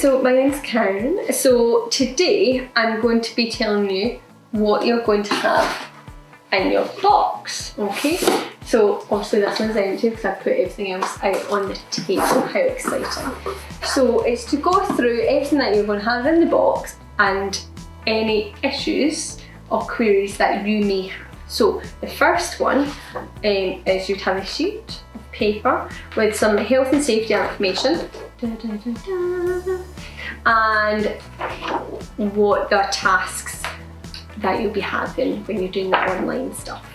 so my name's Karen. So today I'm going to be telling you what you're going to have in your box, okay? So obviously this one's empty because I've put everything else out on the table. How exciting. So it's to go through everything that you're going to have in the box and any issues or queries that you may have. So the first one is you'd have a sheet of paper with some health and safety information and what the tasks that you'll be having when you're doing the online stuff.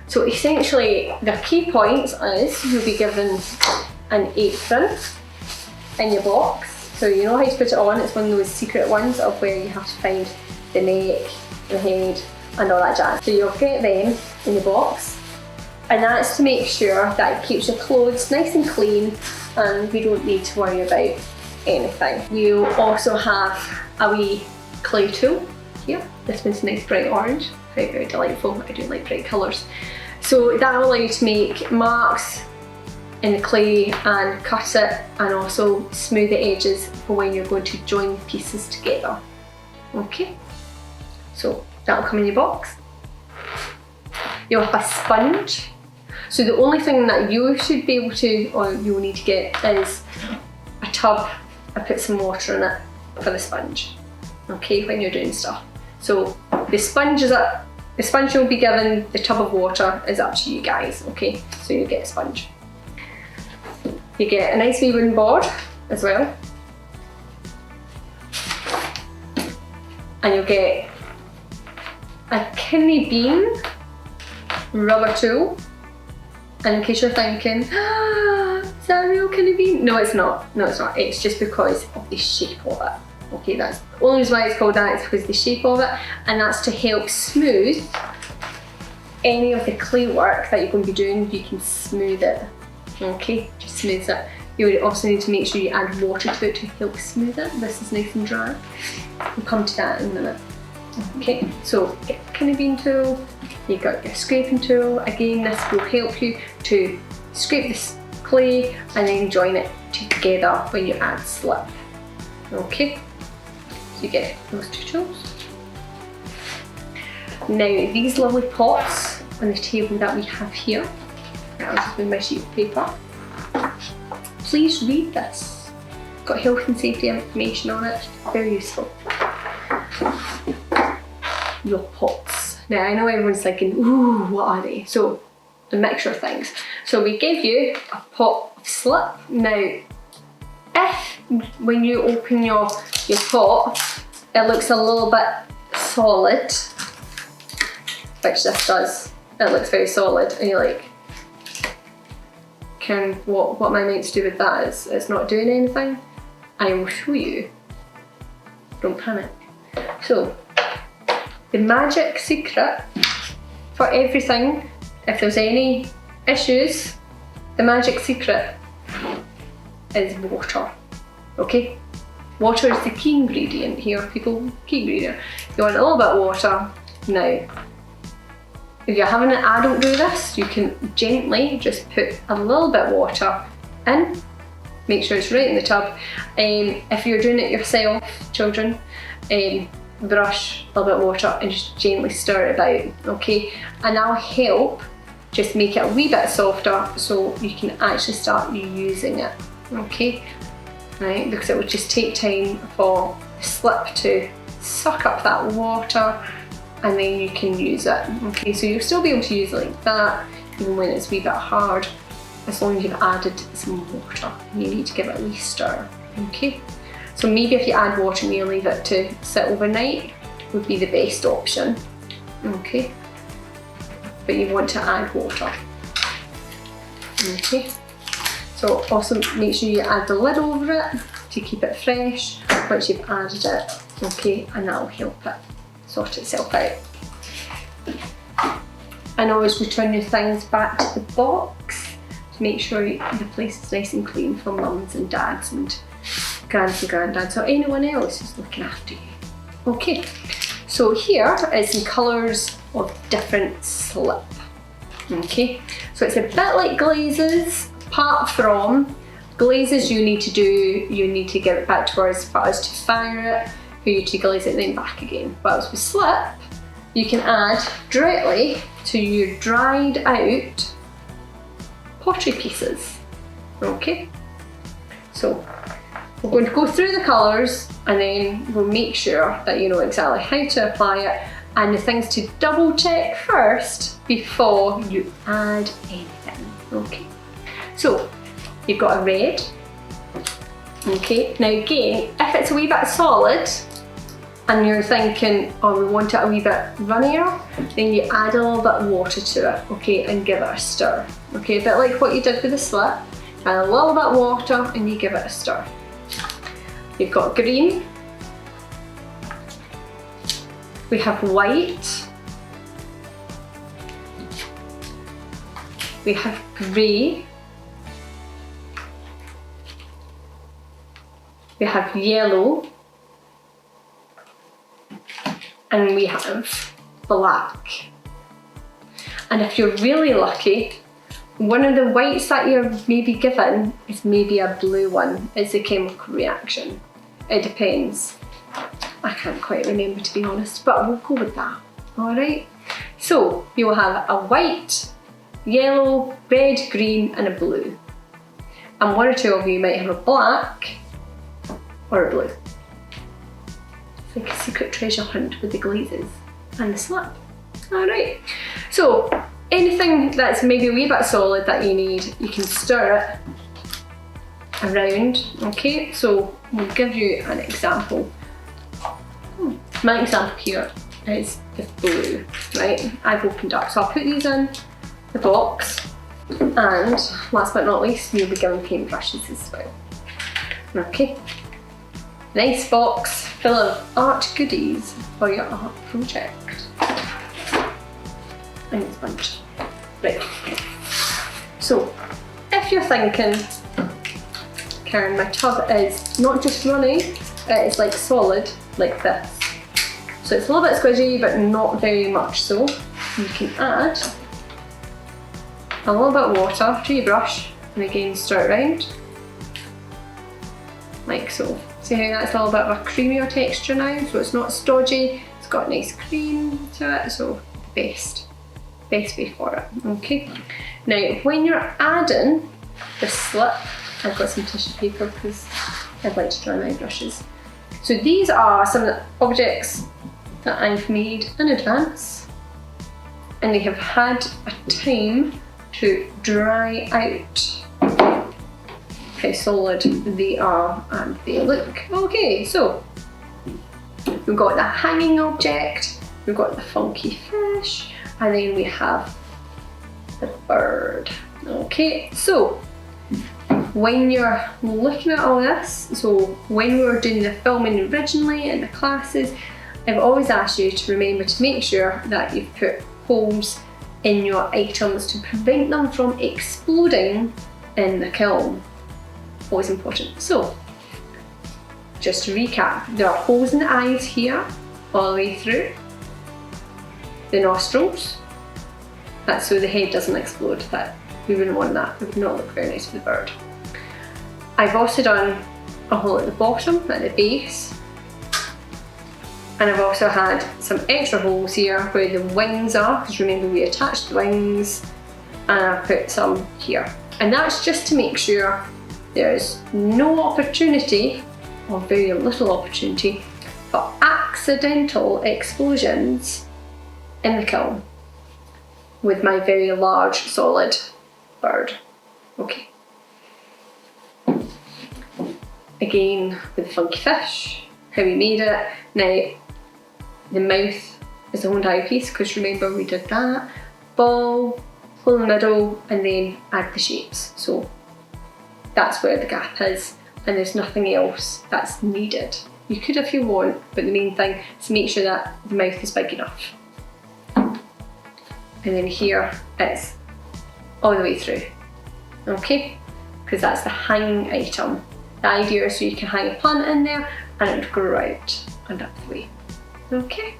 So essentially the key points is you'll be given an apron in your box. So you know how to put it on, it's one of those secret ones of where you have to find the neck, the head and all that jazz. So you'll get them in the box and that's to make sure that it keeps your clothes nice and clean and we don't need to worry about anything. We'll also have a wee clay tool here. This one's nice bright orange, very, very delightful. I do like bright colours. So that will allow you to make marks in the clay and cut it and also smooth the edges for when you're going to join the pieces together. Okay, so that'll come in your box. You'll have a sponge. So the only thing that you should be able to, or you'll need to get, is a tub. I put some water in it for the sponge, okay, when you're doing stuff. So the sponge you'll be given, the tub of water is up to you guys, okay? So you get a sponge. You get a nice wee wooden board as well. And you'll get a kidney bean rubber tool. And in case you're thinking, is that a real kidney bean? No, it's not. No, it's not. It's just because of the shape of it. Okay, that's the only reason why it's called that is because of the shape of it, and that's to help smooth any of the clay work that you're going to be doing. You can smooth it. Okay, just smooths it. You would also need to make sure you add water to it to help smooth it. This is nice and dry. We'll come to that in a minute. Okay, so get the kidney bean tool. You've got your scraping tool. Again, this will help you to scrape this clay and then join it together when you add slip. Okay, so you get those two tools. Now these lovely pots on the table that we have here, I'll just move my sheet of paper. Please read this. It's got health and safety information on it, very useful. Your pots. Now I know everyone's thinking, ooh, what are they? So a mixture of things. So we give you a pot of slip. Now if when you open your pot it looks a little bit solid, which this does, it looks very solid, and you're like, Karen, what am I meant to do with that? It's not doing anything. I will show you. Don't panic. So the magic secret for everything, if there's any issues, the magic secret is water. Okay? Water is the key ingredient here, people. Key ingredient. You want a little bit of water. Now, if you're having an adult do this, you can gently just put a little bit of water in. Make sure it's right in the tub. If you're doing it yourself, children, brush a little bit of water and just gently stir it about, okay? And that'll help just make it a wee bit softer so you can actually start using it, okay? Right, because it would just take time for the slip to suck up that water and then you can use it, okay? So you'll still be able to use it like that, even when it's a wee bit hard, as long as you've added some water. You need to give it a wee stir, okay? So maybe if you add water and you leave it to sit overnight would be the best option, okay? But you want to add water, okay? So also make sure you add the lid over it to keep it fresh once you've added it, okay? And that'll help it sort itself out. And always return your things back to the box to make sure the place is nice and clean for mums and dads and grands and granddads or anyone else who's looking after you. Okay, so here is some colours of different slip. Okay, so it's a bit like glazes, apart from Glazes you need to do, you need to give it back to us for us to fire it, for you to glaze it then back again. Whereas with slip, you can add directly to your dried out pottery pieces. Okay, so we're going to go through the colours and then we'll make sure that you know exactly how to apply it and the things to double check first before you add anything. Okay, so you've got a red. Okay, now again, if it's a wee bit solid and you're thinking, oh, we want it a wee bit runnier, then you add a little bit of water to it, okay, and give it a stir. Okay, a bit like what you did with the slip, add a little bit of water and you give it a stir. You've got green, we have white, we have grey, we have yellow, and we have black. And if you're really lucky, one of the whites that you're maybe given is maybe a blue one. It's a chemical reaction. It depends. I can't quite remember, to be honest, but we'll go with that. All right. So you'll have a white, yellow, red, green, and a blue. And one or two of you might have a black or a blue. It's like a secret treasure hunt with the glazes and the slip. All right. So anything that's maybe a wee bit solid that you need, you can stir it around. Okay, so we'll give you an example. My example here is the blue, right? I've opened up, so I'll put these in the box, and last but not least, you'll be given paintbrushes as well. Okay, nice box full of art goodies for your art project. And it's a bunch. Right, so if you're thinking, Karen, my tub is not just runny, it's like solid, like this. So it's a little bit squidgy, but not very much so. You can add a little bit of water to your brush, and again stir it around, like so. See how that's a little bit of a creamier texture now, so it's not stodgy, it's got a nice cream to it, so best way for it. Okay, now when you're adding the slip, I've got some tissue paper because I'd like to dry my brushes. So these are some of the objects that I've made in advance, and they have had a time to dry out how solid they are and they look. Okay, so we've got the hanging object, we've got the funky fish, and then we have the bird. Okay, so when you're looking at all this, so when we were doing the filming originally in the classes, I've always asked you to remember to make sure that you've put holes in your items to prevent them from exploding in the kiln. Always important. So, just to recap, there are holes in the eyes here, all the way through. The nostrils, that's so the head doesn't explode, but we wouldn't want that, it would not look very nice for the bird. I've also done a hole at the bottom, at the base, and I've also had some extra holes here where the wings are, because remember we attached the wings, and I've put some here. And that's just to make sure there's no opportunity, or very little opportunity, for accidental explosions in the kiln with my very large solid bird. Okay. Again, with the funky fish, how we made it. Now, the mouth is the whole eyepiece, because remember we did that. Ball, hole in the middle, and then add the shapes. So that's where the gap is, and there's nothing else that's needed. You could if you want, but the main thing is to make sure that the mouth is big enough. And then here it's all the way through. Okay? Because that's the hanging item. The idea is so you can hang a plant in there and it would grow out and up the way. Okay?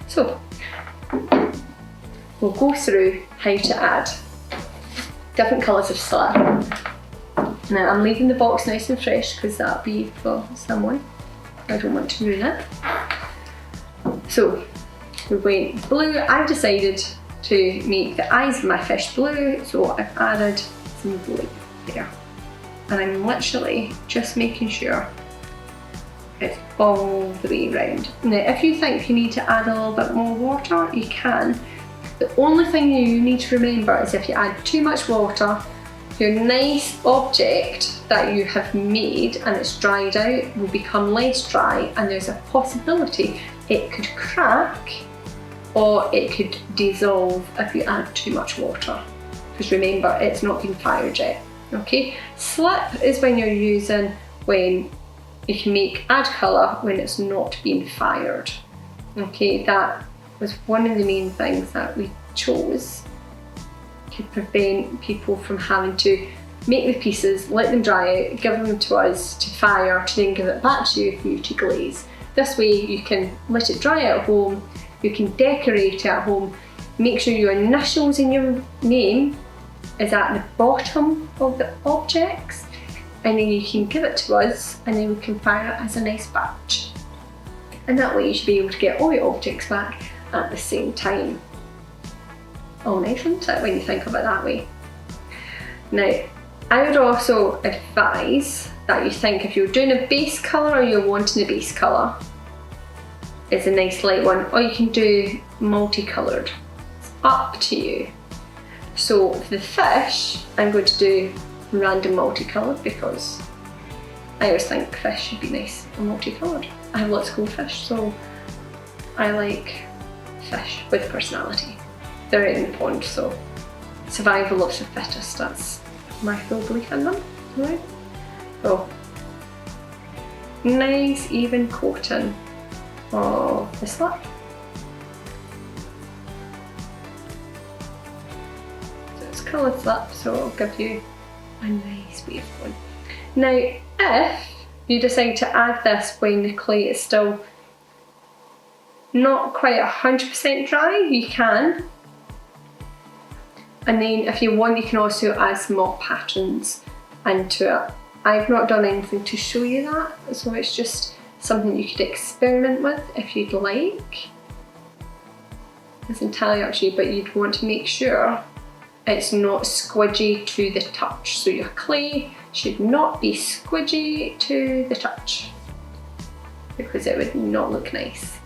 So, we'll go through how to add different colours of slip. Now I'm leaving the box nice and fresh because that'll be for someone. I don't want to ruin it. So we went blue. I've decided to make the eyes of my fish blue, so I've added some blue there. And I'm literally just making sure it's all the way round. Now if you think you need to add a little bit more water, you can. The only thing you need to remember is if you add too much water, your nice object that you have made and it's dried out will become less dry, and there's a possibility it could crack or it could dissolve if you add too much water. Because remember, it's not been fired yet. Okay, slip is when you're using when you can make add colour when it's not being fired. Okay, that was one of the main things that we chose to prevent people from having to make the pieces, let them dry out, give them to us to fire, to then give it back to you for you to glaze. This way you can let it dry at home, you can decorate it at home, make sure your initials in your name is at the bottom of the objects, and then you can give it to us and then we can fire it as a nice batch. And that way you should be able to get all your objects back at the same time. Oh, nice, isn't it, when you think of it that way? Now, I would also advise that you think if you're doing a base colour or you're wanting a base colour, it's a nice light one, or you can do multicoloured. It's up to you. So for the fish, I'm going to do random multicoloured because I always think fish should be nice and multicoloured. I have lots of goldfish, so I like fish with personality. They're out in the pond, so survival of the fittest, that's my full belief in them. Right? So, nice even coating of the slip. So it's coloured slip, so it'll give you a nice wave one. Now, if you decide to add this when the clay is still not quite 100% dry, you can. And then if you want, you can also add some more patterns into it. I've not done anything to show you that, so it's just something you could experiment with if you'd like. It's entirely up to you, but you'd want to make sure it's not squidgy to the touch. So your clay should not be squidgy to the touch, because it would not look nice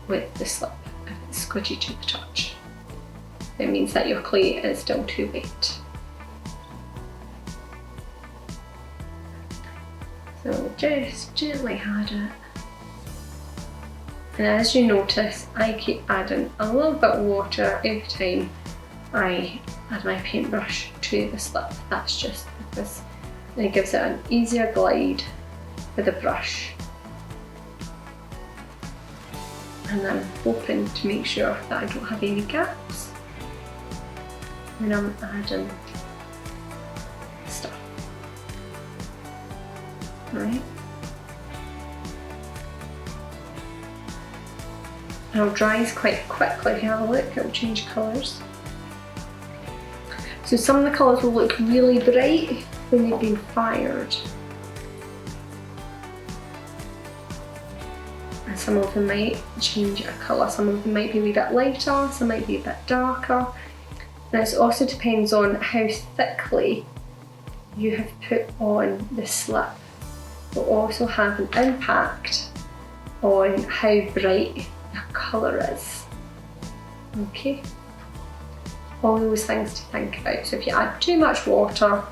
with the slip if it's squidgy to the touch. It means that your clay is still too wet. So just gently add it. And as you notice, I keep adding a little bit of water every time I add my paintbrush to the slip. That's just because it gives it an easier glide with the brush. And I'm hoping to make sure that I don't have any gaps when I'm adding stuff. Right. And it dries quite quickly. If you have a look, it will change colours. So some of the colours will look really bright when they've been fired. And some of them might change a colour. Some of them might be a wee bit lighter, some might be a bit darker. And it also depends on how thickly you have put on the slip. It will also have an impact on how bright the colour is. Okay? All those things to think about. So if you add too much water,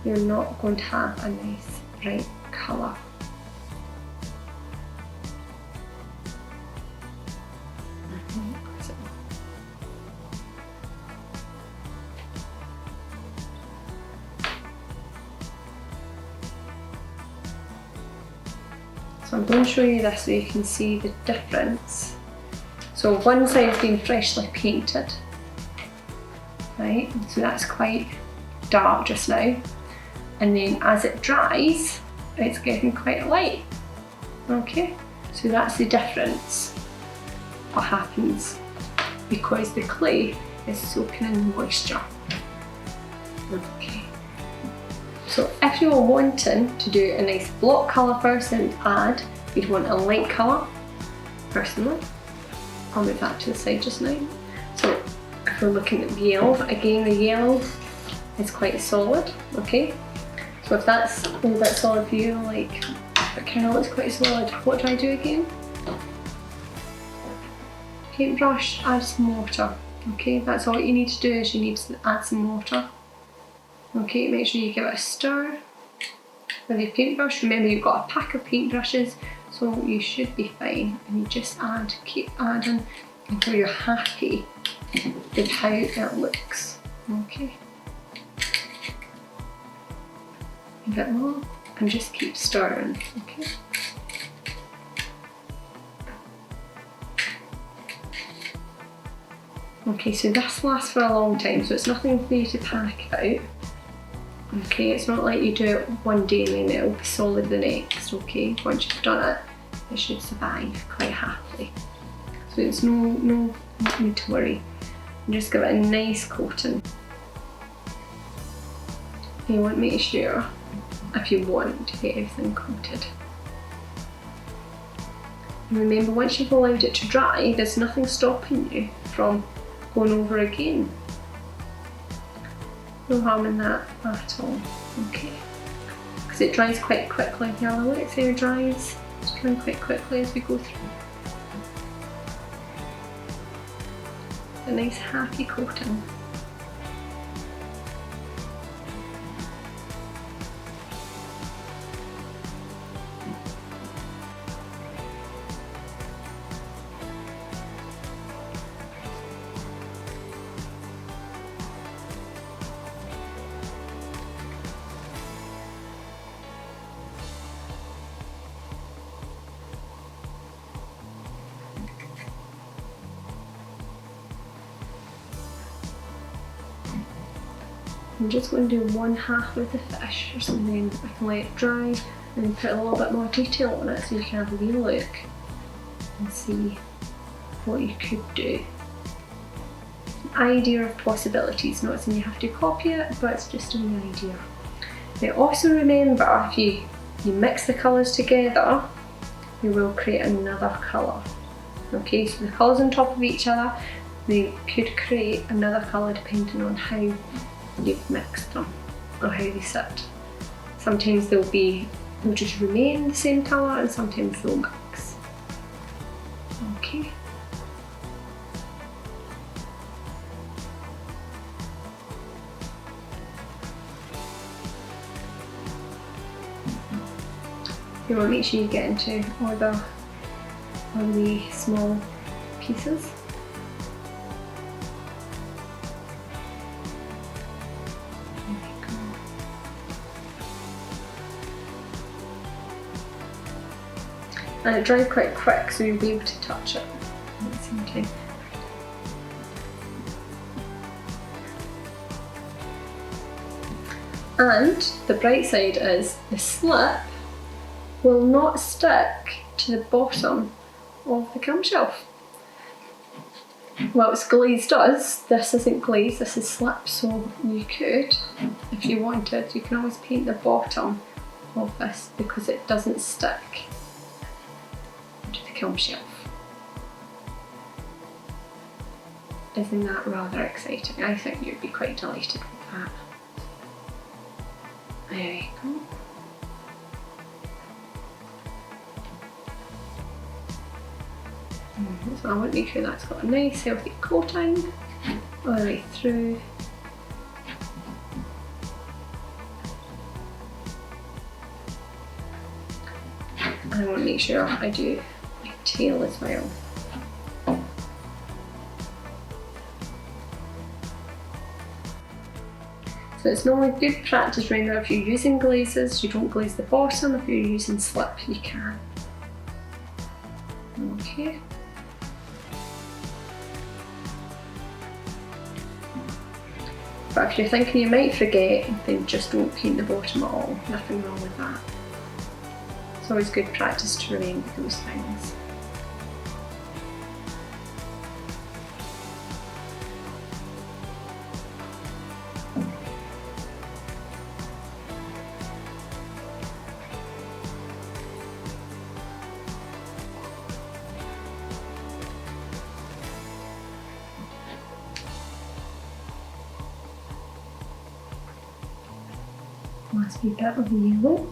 you're not going to have a nice bright colour. So I'm going to show you this so you can see the difference. So one side's been freshly painted, right? So that's quite dark just now. And then as it dries, it's getting quite light. Okay, so that's the difference. What happens because the clay is soaking in moisture. Okay. So if you were wanting to do a nice block colour first and add, you'd want a light colour, personally. I'll move that to the side just now. So if we're looking at the yellow, again the yellow is quite solid, okay? So if that's a little bit solid for you, like it kind of looks quite solid, what do I do again? Paintbrush, add some water, okay? That's all you need to do, is you need to add some water. Okay, make sure you give it a stir with your paintbrush. Remember, you've got a pack of paintbrushes, so you should be fine. And you just add, keep adding until you're happy with how it looks. Okay. A bit more, and just keep stirring. Okay. Okay, so this lasts for a long time, so it's nothing for you to panic about. Okay, it's not like you do it one day and then it'll be solid the next, okay? Once you've done it, it should survive quite happily. So it's no need to worry. And just give it a nice coating. You want to make sure, if you want, to get everything coated. And remember, once you've allowed it to dry, there's nothing stopping you from going over again. No harm in that at all, okay? Because it dries quite quickly. Now look, see how it dries? It's drying quite quickly as we go through. A nice happy coating. I'm just going to do one half with the fish, and then I can let it dry and then put a little bit more detail on it so you can have a wee look and see what you could do. An idea of possibilities, not saying you have to copy it, but it's just an idea. Now also remember, if you mix the colours together, you will create another colour. Okay, so the colours on top of each other, they could create another colour depending on how you've mixed them or how they sit. Sometimes they'll just remain the same colour, and sometimes they'll mix. Okay. You want to make sure you get into all the small pieces. And it dries quite quick, so you'll be able to touch it at the same time. And the bright side is the slip will not stick to the bottom of the camshelf. Well, it's glazed does. This isn't glazed, this is slip, so you could, if you wanted, you can always paint the bottom of this because it doesn't stick to the kiln shelf. Isn't that rather exciting? I think you'd be quite delighted with that. There we go. So I want to make sure that's got a nice healthy coating all the way through. And I want to make sure I do my tail as well. So it's normally good practice, remember, if you're using glazes, you don't glaze the bottom. If you're using slip, you can. Okay. But if you're thinking you might forget, then just don't paint the bottom at all. Nothing wrong with that. It's always good practice to remember those things. last wee bit of the yellow.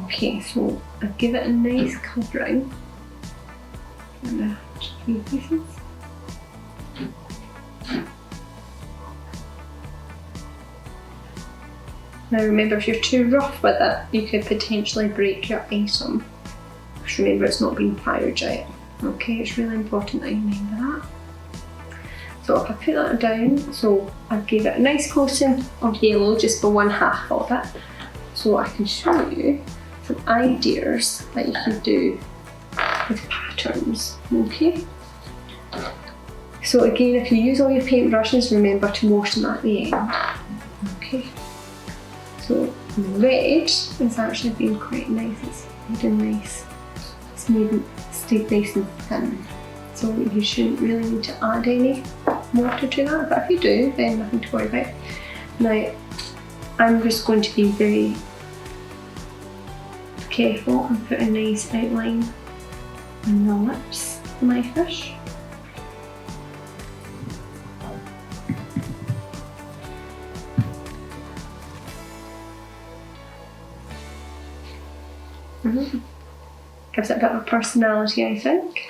Okay, so I give it a nice covering in the 3 pieces. Now remember, if you're too rough with it, you could potentially break your item. Just remember, it's not been fired yet. Okay, it's really important that you remember that. So if I put that down, so I gave it a nice coating of yellow just for 1/2 of it. So I can show you some ideas that you can do with patterns, okay? So again, if you use all your paintbrushes, remember to wash them at the end, okay? So the red is actually being quite nice, it's really nice. It's stayed nice and thin. So you shouldn't really need to add any water to that, but if you do, then nothing to worry about. Now, I'm just going to be very careful and put a nice outline on the lips of my fish. Gives it a bit of a personality, I think.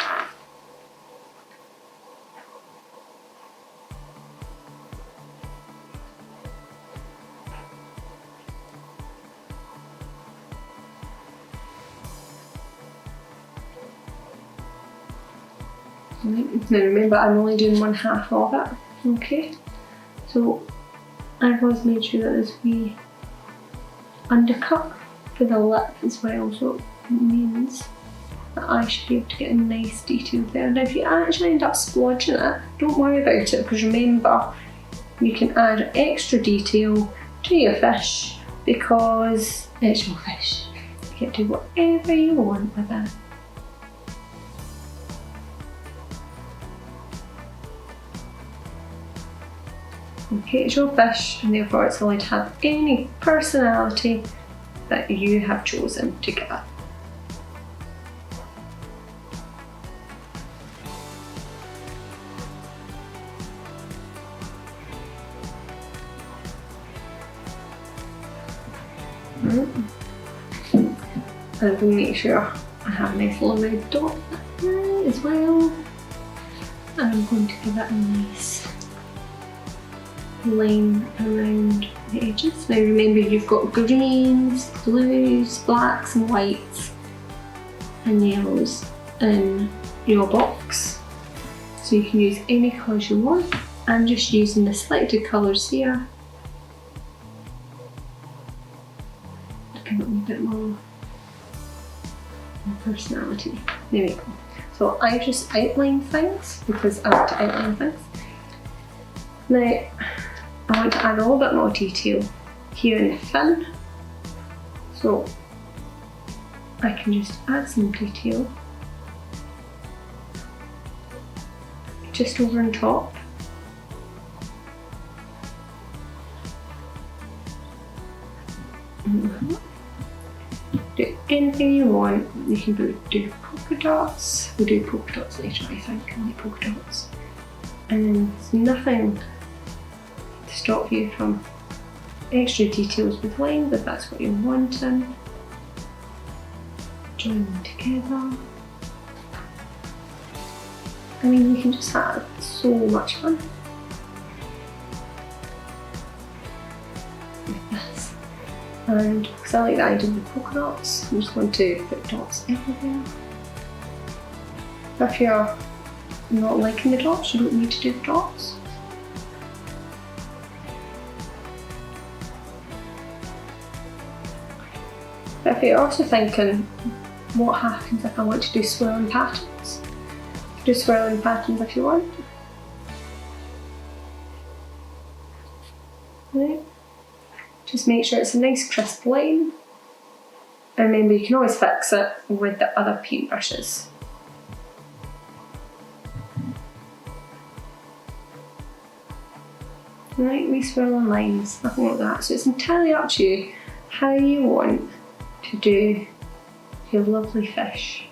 Now remember, I'm only doing 1/2 of it, okay? So I've always made sure that there's a wee undercut for the lip as well, so it means that I should be able to get a nice detail there. Now if you actually end up splodging it, don't worry about it, because remember, you can add extra detail to your fish because it's your fish. You can do whatever you want with it. Okay, it's your fish, and therefore it's allowed to have any personality that you have chosen to give it. And we'll make sure I have a nice little red dot as well. And I'm going to give it a nice line around the edges. Now remember, you've got greens, blues, blacks and whites and yellows in your box, so you can use any colours you want. I'm just using the selected colours here to give it a bit more personality. There we go. So I just outline things because I like to outline things. Now I want to add a little bit more detail here in the fin, so I can just add some detail just over on top. Do anything you want. You can do polka dots. We'll do polka dots later, I think. I like polka dots. And there's nothing to stop you from extra details with lines if that's what you're wanting. Join them together. I mean, you can just have so much fun with this. And because I like the idea of the polka dots, I'm just going to put dots everywhere. If you're not liking the dots, you don't need to do the dots. But if you're also thinking, what happens if I want to do swirling patterns? Do swirling patterns if you want. Right. Just make sure it's a nice crisp line. And remember, you can always fix it with the other paintbrushes. Right, we swirling lines, nothing like that. So it's entirely up to you how you want to do your lovely fish.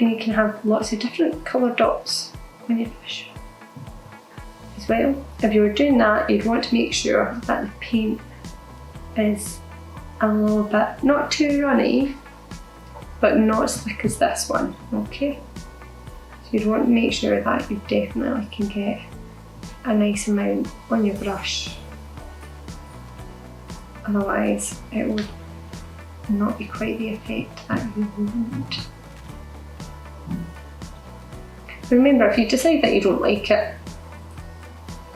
And you can have lots of different colour dots on your fish as well. If you were doing that, you'd want to make sure that the paint is a little bit, not too runny, but not as thick as this one, okay? So you'd want to make sure that you definitely can get a nice amount on your brush. Otherwise, it would not be quite the effect that you want. Remember, if you decide that you don't like it,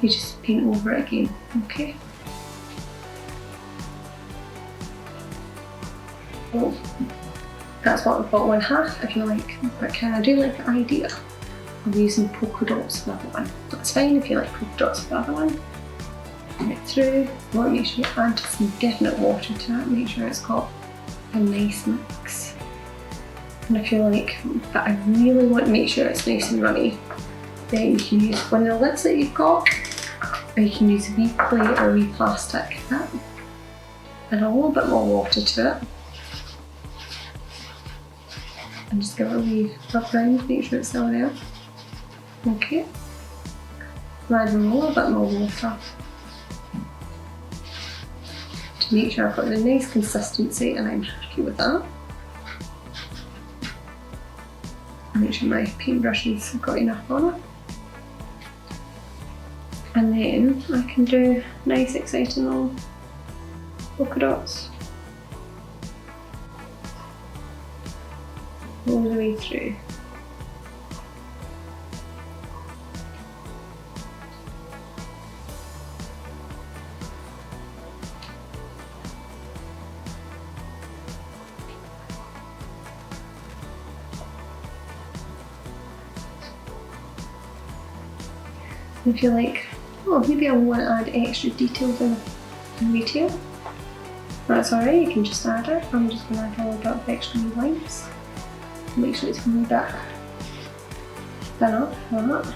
you just paint over it again, okay? Well, that's what I've got one half, if you like, but I do like the idea of using polka dots for the other one. That's fine if you like polka dots for the other one. Get through, you want to make sure you add some definite water to it, make sure it's got a nice mix. And if you're like, but I really want to make sure it's nice and runny, then you can use one of the lids that you've got, or you can use a wee plate or a wee plastic that, and a little bit more water to it. And just give it a wee rub round, make sure it's still there. Okay. Add a little bit more water to make sure I've got a nice consistency, and I'm happy with that. Make sure my paintbrush has got enough on it. And then I can do nice exciting little polka dots all the way through. If you're like, oh, maybe I want to add extra details in retail, that's alright, you can just add it. I'm just going to add a little bit of extra lines. Make sure it's a little bit thin up for that.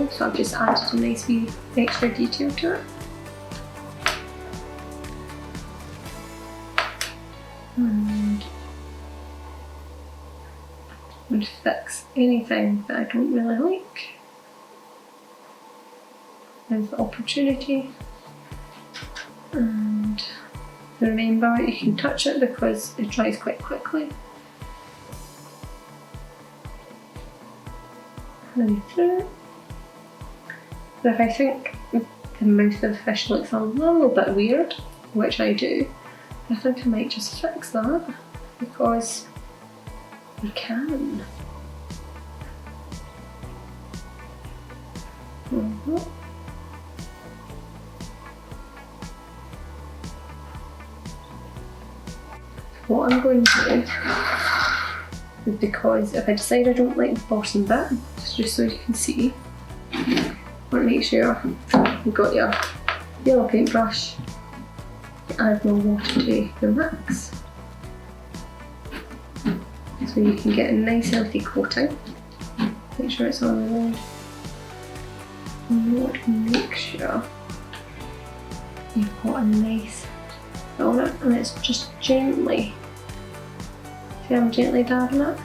So I've just added a nice wee extra detail to it. And I'm going to fix anything that I don't really like. There's the opportunity. And remember, you can touch it because it dries quite quickly. And through it. But if I think the mouth of the fish looks a little bit weird, which I do, I think I might just fix that, because you can. What I'm going to do is, because if I decide I don't like the bottom bit, just so you can see, want to make sure you've got your yellow paintbrush, add more water to your mix so you can get a nice healthy coating. Make sure it's on the road. You want to make sure you've got a nice fit on it, and it's just gently, see I'm gently dabbing it.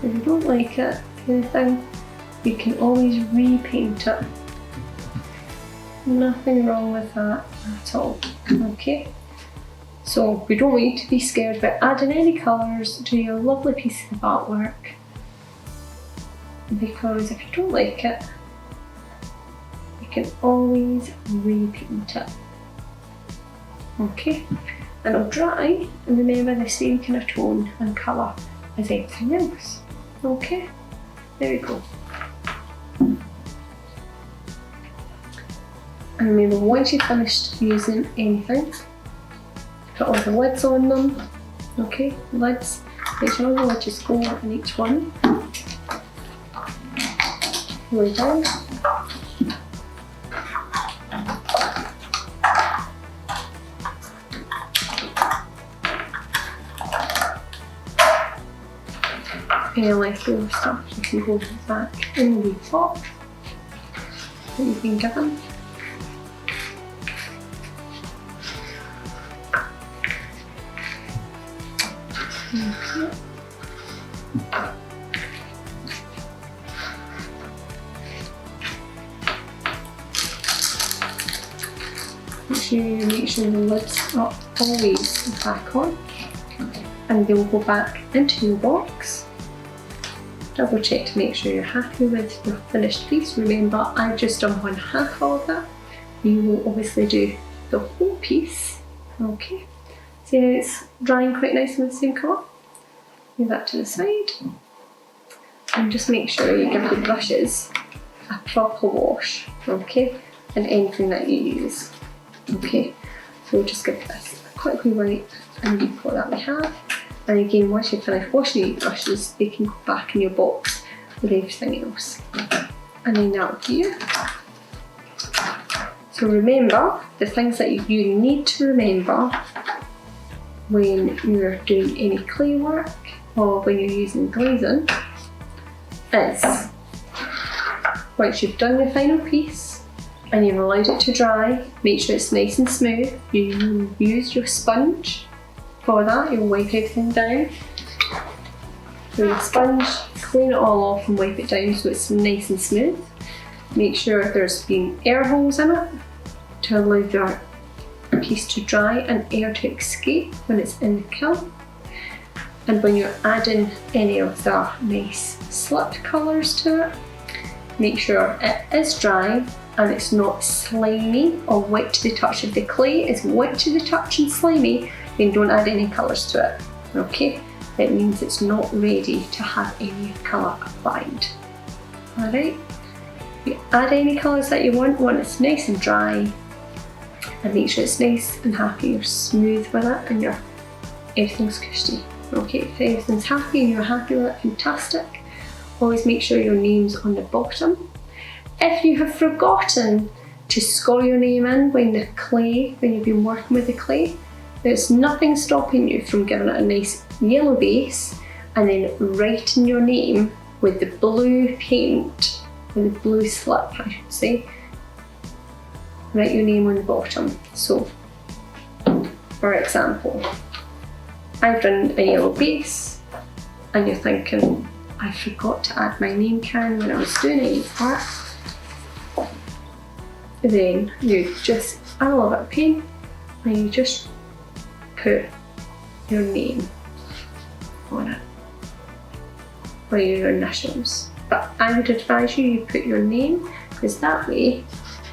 If you don't like it, anything, you can always repaint it. Nothing wrong with that at all, okay? So we don't want you to be scared about adding any colours to your lovely piece of artwork, because if you don't like it, you can always repaint it, okay? And it'll dry, and remember the same kind of tone and colour as everything else. Okay, there we go. And remember, once you've finished using anything, put all the lids on them. Okay, lids, make sure all the lids go on each one. Lay down. any leftover stuff, you can go back in the wee pot that you've been given. Okay. Make sure the lids are always back on, and they'll go back into your box. Double check to make sure you're happy with the finished piece. Remember, I've just done 1/2 of that. You will obviously do the whole piece. Okay, see how it's drying quite nice in the same colour? Move that to the side, and just make sure you give the brushes a proper wash, okay, and anything that you use. Okay, so we'll just give this a quick wee wipe and the pot that we have. And again, once you've finished washing your brushes, they can go back in your box with everything else. And then that'll do you. So remember, the things that you need to remember when you're doing any clay work or when you're using glazing is, once you've done your final piece, and you've allowed it to dry, make sure it's nice and smooth. You use your sponge for that, you'll wipe everything down. With your sponge, clean it all off and wipe it down so it's nice and smooth. Make sure there's been air holes in it to allow your piece to dry and air to escape when it's in the kiln. And when you're adding any of the nice slip colours to it, make sure it is dry and it's not slimy or wet to the touch. If the clay is wet to the touch and slimy, then don't add any colours to it, okay? It means it's not ready to have any colour applied. Alright, you add any colours that you want when it's nice and dry, and make sure it's nice and happy, you're smooth with it and everything's cushy. Okay, if everything's happy and you're happy with it, fantastic. Always make sure your name's on the bottom. If you have forgotten to score your name in when you've been working with the clay, there's nothing stopping you from giving it a nice yellow base and then writing your name with the blue paint, with the blue slip I should say. Write your name on the bottom. So, for example, I've done a yellow base and you're thinking, I forgot to add my name, Karen, when I was doing any part. Then you just add a little bit of paint and you just put your name on it, or your initials. But I would advise you put your name, because that way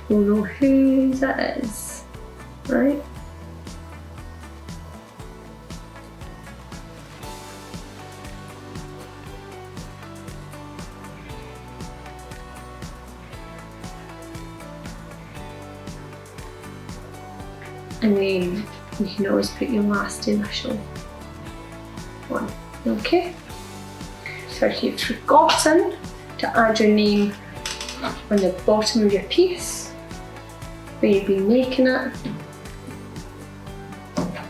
you'll know whose it is, right? And then you can always put your last initial on, okay? So if you've forgotten to add your name on the bottom of your piece, when you've been making it,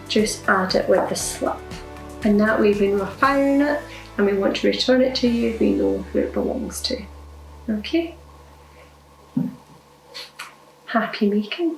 just add it with the slip. And that way when we're firing it and we want to return it to you, we know who it belongs to, okay? Happy making.